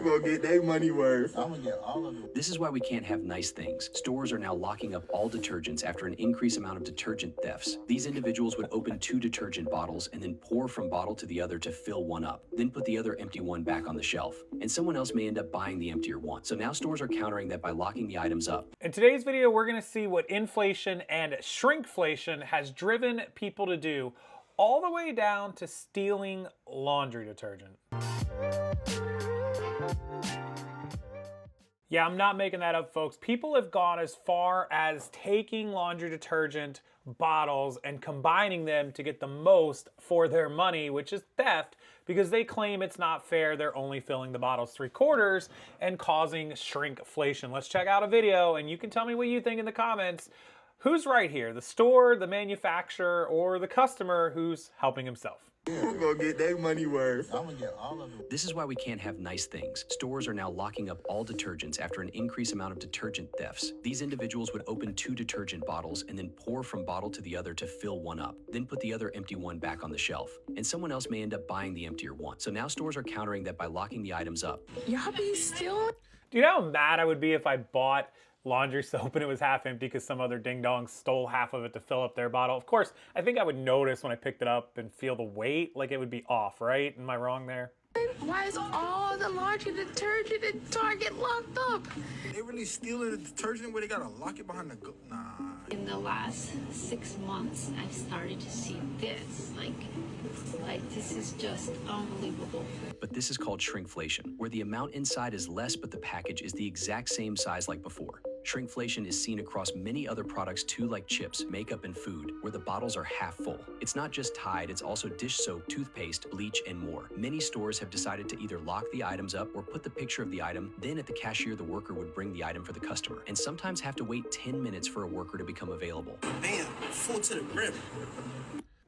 gonna get their money worth. I'm gonna get all of it. This is why we can't have nice things. Stores are now locking up all detergents after an increased amount of detergent thefts. These individuals would open 2 detergent bottles and then pour from bottle to the other to fill one up, then put the other empty one back on the shelf. And someone else may end up buying the emptier one. So now stores are countering that by locking the items up. In today's video, we're gonna see what inflation and shrinkflation has driven people to do, all the way down to stealing laundry detergent. Yeah, I'm not making that up, folks. People have gone as far as taking laundry detergent bottles and combining them to get the most for their money, which is theft, because they claim it's not fair. They're only filling the bottles 3/4 and causing shrinkflation. Let's check out a video and you can tell me what you think in the comments. Who's right here? The store, the manufacturer, or the customer who's helping himself? Who's gonna get their money worth? I'm gonna get all of it. This is why we can't have nice things. Stores are now locking up all detergents after an increased amount of detergent thefts. These individuals would open 2 detergent bottles and then pour from bottle to the other to fill one up, then put the other empty one back on the shelf. And someone else may end up buying the emptier one. So now stores are countering that by locking the items up. Y'all be still? Do you know how mad I would be if I bought laundry soap and it was half empty because some other ding-dong stole half of it to fill up their bottle? Of course, I think I would notice when I picked it up and feel the weight, like it would be off, right? Am I wrong there? Why is all the laundry detergent at Target locked up? They really stealing the detergent where they gotta lock it behind the Nah. In the last 6 months, I've started to see this. Like this is just unbelievable. But this is called shrinkflation, where the amount inside is less but the package is the exact same size like before. Shrinkflation is seen across many other products too, like chips, makeup, and food, where the bottles are half full. It's not just Tide, it's also dish soap, toothpaste, bleach, and more. Many stores have decided to either lock the items up or put the picture of the item, then at the cashier the worker would bring the item for the customer, and sometimes have to wait 10 minutes for a worker to become available. Damn, full to the brim.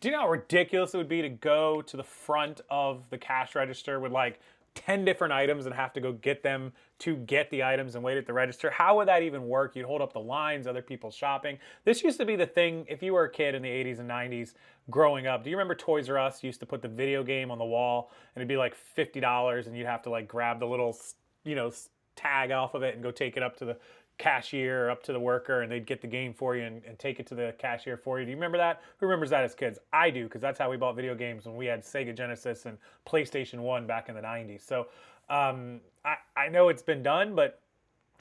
Do you know how ridiculous it would be to go to the front of the cash register with like 10 different items and have to go get them to get the items and wait at the register? How would that even work? You'd hold up the lines, other people shopping. This used to be the thing if you were a kid in the 80s and 90s growing up. Do you remember Toys R Us used to put the video game on the wall and it'd be like $50 and you'd have to like grab the little, tag off of it and go take it up to the cashier or up to the worker and they'd get the game for you and take it to the cashier for you. Do you remember that? Who remembers that as kids? I do, because that's how we bought video games when we had Sega Genesis and PlayStation 1 back in the 90s. So I know it's been done, but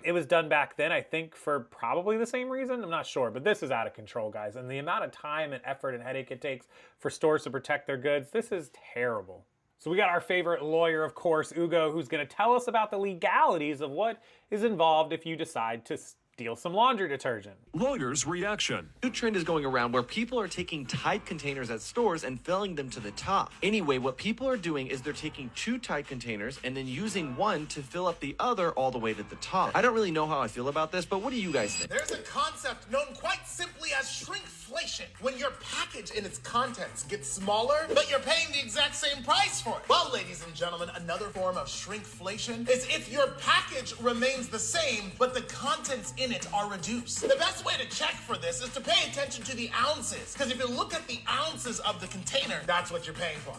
it was done back then, I think, for probably the same reason. I'm not sure, but this is out of control, guys. And the amount of time and effort and headache it takes for stores to protect their goods, this is terrible. So we got our favorite lawyer, of course, Ugo, who's going to tell us about the legalities of what is involved if you decide to steal some laundry detergent. Lawyer's reaction. New trend is going around where people are taking Tide containers at stores and filling them to the top. Anyway, what people are doing is they're taking 2 Tide containers and then using one to fill up the other all the way to the top. I don't really know how I feel about this, but what do you guys think? There's a concept known quite simply as shrinkflation, when your package and its contents get smaller, but you're paying the exact same price for it. Well, ladies and gentlemen, another form of shrinkflation is if your package remains the same, but the contents in it are reduced. The best way to check for this is to pay attention to the ounces, because if you look at the ounces of the container, that's what you're paying for.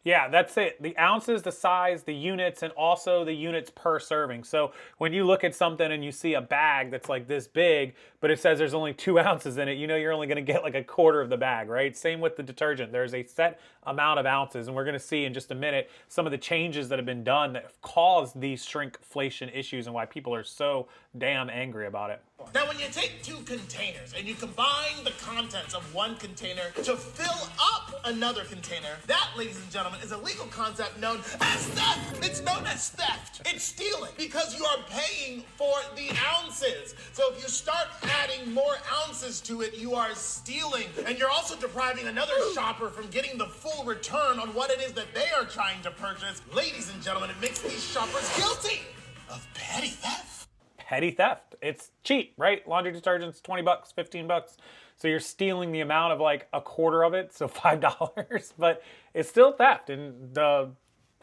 Yeah, that's it. The ounces, the size, the units, and also the units per serving. So when you look at something and you see a bag that's like this big, but it says there's only 2 ounces in it, you know you're only going to get like a quarter of the bag, right? Same with the detergent. There's a set amount of ounces, and we're going to see in just a minute some of the changes that have been done that have caused these shrinkflation issues and why people are so damn angry about it. Now, when you take 2 containers and you combine the contents of one container to fill up another container, that, ladies and gentlemen, is a legal concept known as theft. It's known as theft. It's stealing because you are paying for the ounces. So if you start adding more ounces to it, you are stealing. And you're also depriving another shopper from getting the full return on what it is that they are trying to purchase. Ladies and gentlemen, it makes these shoppers guilty of petty theft. Petty theft. It's cheap, right? Laundry detergent's $20, $15. So you're stealing the amount of like a quarter of it, so $5, but it's still theft. And the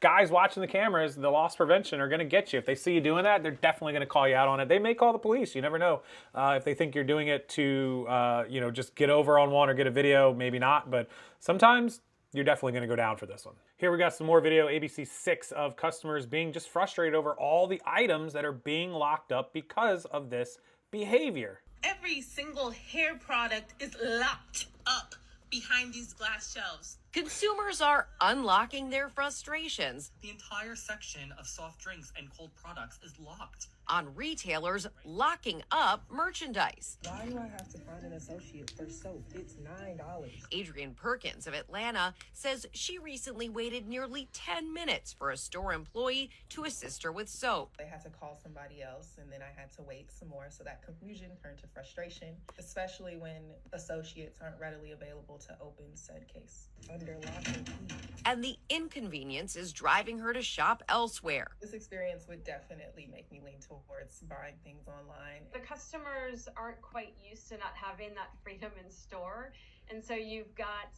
guys watching the cameras, the loss prevention, are going to get you. If they see you doing that, they're definitely going to call you out on it. They may call the police. You never know. If they think you're doing it to, just get over on one or get a video, maybe not. But sometimes you're definitely going to go down for this one. Here we got some more video, ABC 6, of customers being just frustrated over all the items that are being locked up because of this behavior. Every single hair product is locked up behind these glass shelves. Consumers are unlocking their frustrations The entire section of soft drinks and cold products is locked. on retailers locking up merchandise. Why do I have to find an associate for soap? It's $9. Adrienne Perkins of Atlanta says she recently waited nearly 10 minutes for a store employee to assist her with soap. They had to call somebody else, and then I had to wait some more. So that confusion turned to frustration, especially when associates aren't readily available to open said case. Under lock and key. And the inconvenience is driving her to shop elsewhere. This experience would definitely make me lean towards buying things online. The customers aren't quite used to not having that freedom in store. And so you've got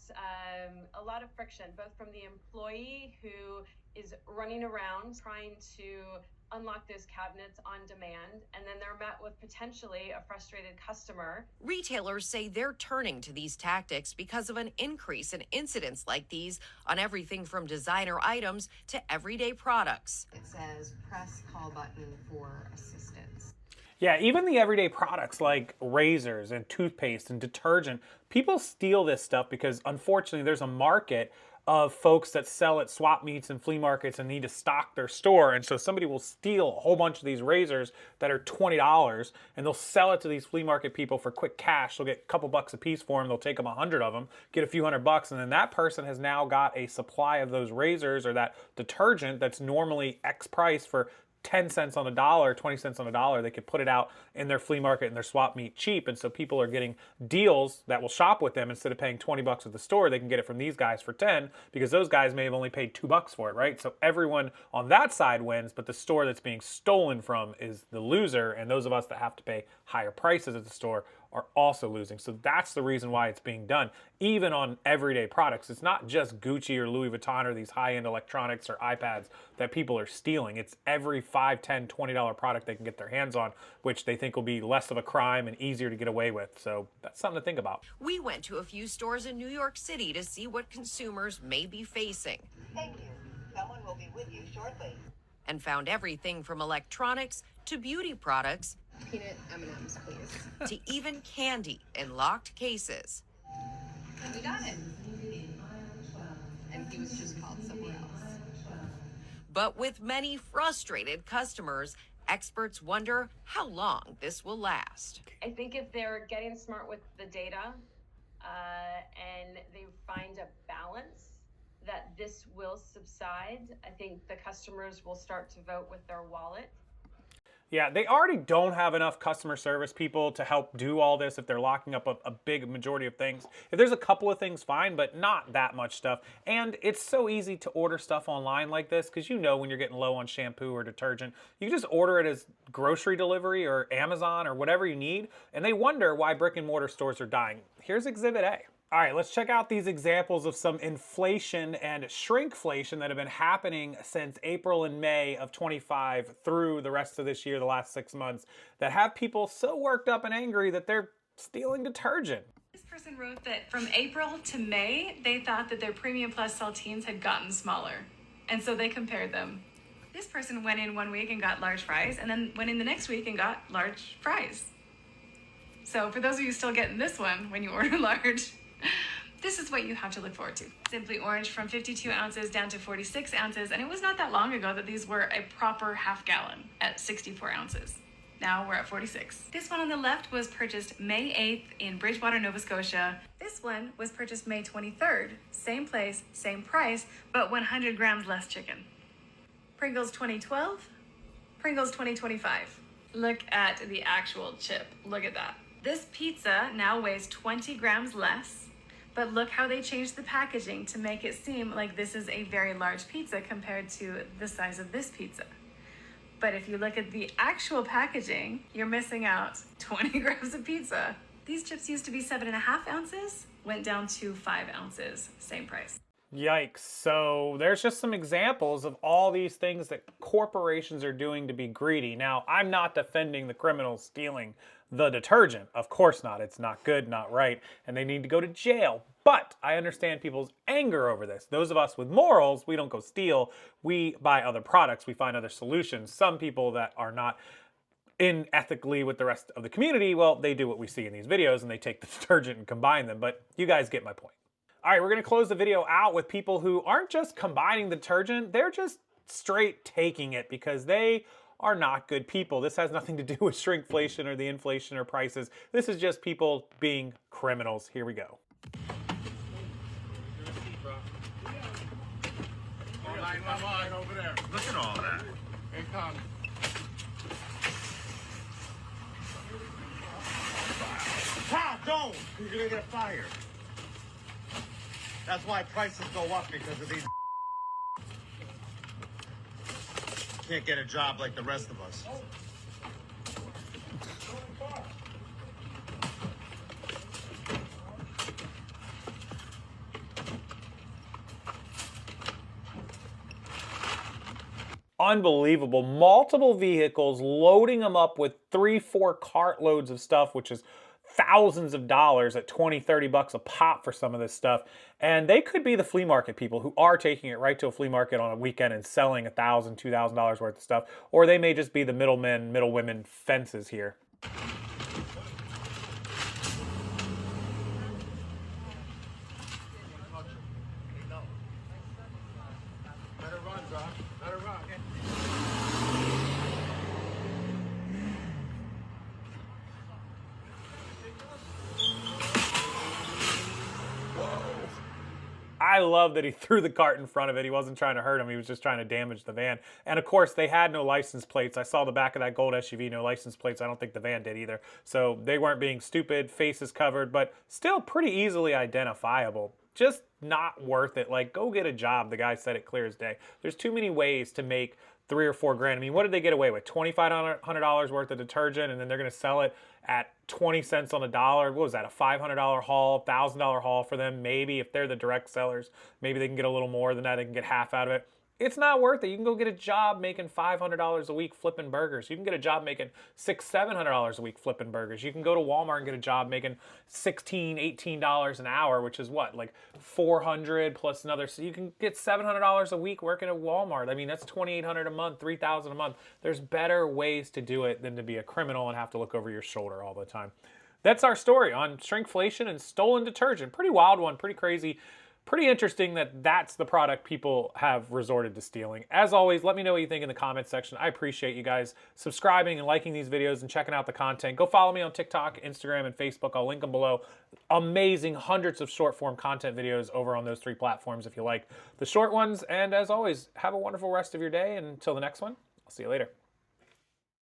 a lot of friction, both from the employee who is running around trying to unlock those cabinets on demand, and then they're met with potentially a frustrated customer. Retailers say they're turning to these tactics because of an increase in incidents like these on everything from designer items to everyday products. It says press call button for assistance. Yeah, even the everyday products like razors and toothpaste and detergent, people steal this stuff because unfortunately there's a market of folks that sell at swap meets and flea markets and need to stock their store. And so somebody will steal a whole bunch of these razors that are $20 and they'll sell it to these flea market people for quick cash. They'll get a couple bucks a piece for them. They'll take them 100 of them, get a few $100, and then that person has now got a supply of those razors or that detergent that's normally X price for 10 cents on a dollar, 20 cents on a dollar. They could put it out in their flea market and their swap meet cheap. And so people are getting deals that will shop with them. Instead of paying 20 bucks at the store, they can get it from these guys for 10 because those guys may have only paid $2 for it, right? So everyone on that side wins, but the store that's being stolen from is the loser. And those of us that have to pay higher prices at the store are also losing. So that's the reason why it's being done. Even on everyday products, it's not just Gucci or Louis Vuitton or these high-end electronics or iPads that people are stealing. It's every $5, $10, $20 product they can get their hands on, which they think will be less of a crime and easier to get away with. So that's something to think about. We went to a few stores in New York City to see what consumers may be facing. Thank you. Someone will be with you shortly. And found everything from electronics to beauty products Peanut M&Ms, please. to even candy in locked cases. We got it. And he was just called somewhere else. But with many frustrated customers, experts wonder how long this will last. I think if they're getting smart with the data and they find a balance, that this will subside. I think the customers will start to vote with their wallet. Yeah, they already don't have enough customer service people to help do all this if they're locking up a big majority of things. If there's a couple of things, fine, but not that much stuff. And it's so easy to order stuff online like this because you know when you're getting low on shampoo or detergent, you just order it as grocery delivery or Amazon or whatever you need, and they wonder why brick and mortar stores are dying. Here's Exhibit A. All right, let's check out these examples of some inflation and shrinkflation that have been happening since April and May of 25 through the rest of this year, the last 6 months, that have people so worked up and angry that they're stealing detergent. This person wrote that from April to May, they thought that their Premium Plus saltines had gotten smaller. And so they compared them. This person went in one week and got large fries, and then went in the next week and got large fries. So for those of you still getting this one when you order large, this is what you have to look forward to. Simply Orange from 52 ounces down to 46 ounces, and it was not that long ago that these were a proper half gallon at 64 ounces. Now we're at 46. This one on the left was purchased May 8th in Bridgewater, Nova Scotia. This one was purchased May 23rd. Same place, same price, but 100 grams less chicken. Pringles 2012, Pringles 2025. Look at the actual chip. Look at that. This pizza now weighs 20 grams less, but look how they changed the packaging to make it seem like this is a very large pizza compared to the size of this pizza. But if you look at the actual packaging, you're missing out 20 grams of pizza. These chips used to be 7.5 ounces, went down to 5 ounces, same price. Yikes. So there's just some examples of all these things that corporations are doing to be greedy. Now, I'm not defending the criminals stealing the detergent. Of course not. It's not good, not right, and they need to go to jail. But I understand people's anger over this. Those of us with morals, we don't go steal. We buy other products. We find other solutions. Some people that are not in ethically with the rest of the community, well, they do what we see in these videos and they take the detergent and combine them. But you guys get my point. All right, we're going to close the video out with people who aren't just combining the detergent, they're just straight taking it because they are not good people. This has nothing to do with shrinkflation or the inflation or prices. This is just people being criminals. Here we go. Over there. Look at all that. Here it comes. Ha! Don't! You're gonna get fired. That's why prices go up, because of these. Can't get a job like the rest of us. Unbelievable. Multiple vehicles, loading them up with 3-4 cartloads of stuff, which is thousands of dollars at 20-30 bucks a pop for some of this stuff. And they could be the flea market people who are taking it right to a flea market on a weekend and selling $1,000, $2,000 worth of stuff. Or they may just be the middlemen, middlewomen fences here. Let her run, bro. Let her run. I love that he threw the cart in front of it. He wasn't trying to hurt him. He was just trying to damage the van. And of course, they had no license plates. I saw the back of that gold SUV, no license plates. I don't think the van did either. So they weren't being stupid, faces covered, but still pretty easily identifiable. Just not worth it. Like, go get a job. The guy said it clear as day. There's too many ways to make $3 or $4 grand. I mean, what did they get away with? $2,500 worth of detergent, and then they're going to sell it at 20 cents on the dollar. What was that, a $500 haul, $1,000 haul for them? Maybe if they're the direct sellers, maybe they can get a little more than that. They can get half out of it. It's not worth it. You can go get a job making $500 a week flipping burgers. You can get a job making $600, $700 a week flipping burgers. You can go to Walmart and get a job making $16, $18 an hour, which is what, like $400 plus another. So you can get $700 a week working at Walmart. I mean, that's $2,800 a month, $3,000 a month. There's better ways to do it than to be a criminal and have to look over your shoulder all the time. That's our story on shrinkflation and stolen detergent. Pretty wild one, pretty crazy. Pretty interesting that that's the product people have resorted to stealing. As always, let me know what you think in the comments section. I appreciate you guys subscribing and liking these videos and checking out the content. Go follow me on TikTok, Instagram, and Facebook. I'll link them below. Amazing, hundreds of short form content videos over on those 3 platforms if you like the short ones. And as always, have a wonderful rest of your day. And until the next one, I'll see you later.